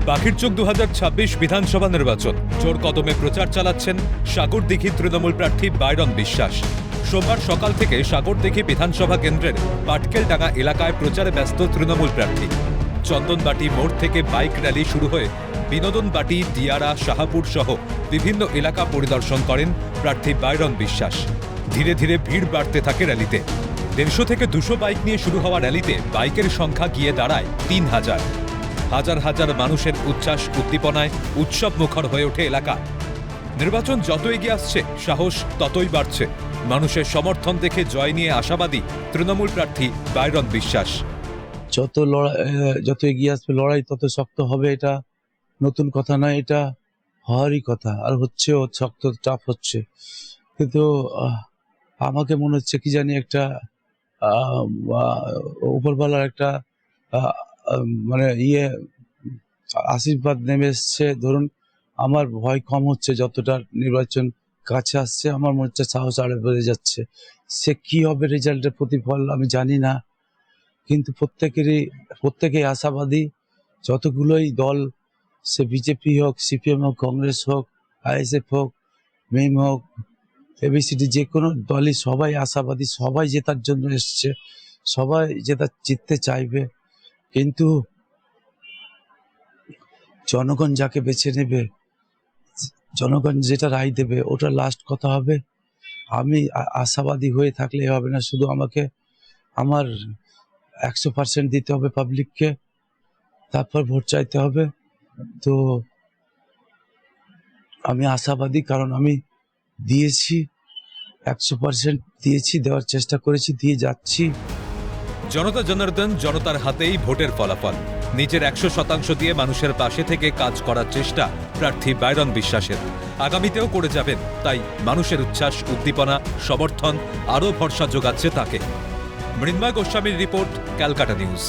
পাখির চোখ 2026 বিধানসভা নির্বাচন জোর কদমে প্রচার চালাচ্ছেন সাগরদিঘি তৃণমূল প্রার্থী বাইরন বিশ্বাস। সোমবার সকাল থেকে সাগরদিঘি বিধানসভা কেন্দ্রের পাটকেলডাঙ্গা এলাকায় প্রচারে ব্যস্ত তৃণমূল প্রার্থী। চন্দনবাটি মোড় থেকে বাইক র্যালি শুরু হয়ে বিনোদনবাটি, দিয়ারা, শাহাপুর সহ বিভিন্ন এলাকা পরিদর্শন করেন প্রার্থী বাইরন বিশ্বাস। ধীরে ধীরে ভিড় বাড়তে থাকে র্যালিতে। 150 থেকে 200 বাইক নিয়ে শুরু হওয়া র্যালিতে বাইকের সংখ্যা গিয়ে দাঁড়ায় 3000। হাজার হাজার মানুষের উচ্ছ্বাস উদ্দীপনায় উৎসব মুখর হয়ে ওঠে এলাকা। নির্বাচন যত এগিয়ে আসছে সাহস ততই বাড়ছে। মানুষের সমর্থন দেখে জয় নিয়ে আশাবাদী তৃণমূল প্রার্থী বাইরন বিশ্বাস। যত এগিয়ে আসবে লড়াই তত শক্ত হবে, এটা নতুন কথা নয়, এটা হওয়ারই কথা। আর হচ্ছেও, শক্ত টাফ হচ্ছে। কিন্তু আমাকে মনে হচ্ছে কি জানি একটা উপরওয়ালার একটা মানে আশীর্বাদ নেমে এসছে। ধরুন আমার ভয় কম হচ্ছে, যতটা নির্বাচন কাছে আসছে আমার মনে হচ্ছে সাহস আরো বেড়ে যাচ্ছে। সে কি হবে রেজাল্টের প্রতিফল আমি জানি না, কিন্তু প্রত্যেকেই আশাবাদী। যতগুলোই দল, সে বিজেপি হোক, সিপিএম হোক, কংগ্রেস হোক, আইএসএফ হোক, মেম হোক, এবিসিডি, যে কোনো দলই সবাই আশাবাদী, সবাই জেতার জন্য এসছে, সবাই জিততে চাইবে। কিন্তু জনগণ যাকে বেছে নেবে, জনগণ যেটা রায় দেবে, ওটা লাস্ট কথা হবে। আমি আশাবাদী হয়ে থাকলে হবে না, শুধু আমাকে আমার 100% দিতে হবে পাবলিককে, তারপর ভোট চাইতে হবে। তো আমি আশাবাদী, কারণ আমি দিয়েছি, 100% দিয়েছি, দেওয়ার চেষ্টা করেছি, দিয়ে যাচ্ছি। জনতা জনার্দন, জনতার হাতেই ভোটের ফলাফল। নিজের 100% দিয়ে মানুষের পাশে থেকে কাজ করার চেষ্টা প্রার্থী বাইরন বিশ্বাসের। আগামীতেও করে যাবেন, তাই মানুষের উচ্ছ্বাস উদ্দীপনা সমর্থন আরও ভরসা যোগাচ্ছে তাকে। মৃন্ময় গোস্বামীর রিপোর্ট, ক্যালকাটা নিউজ।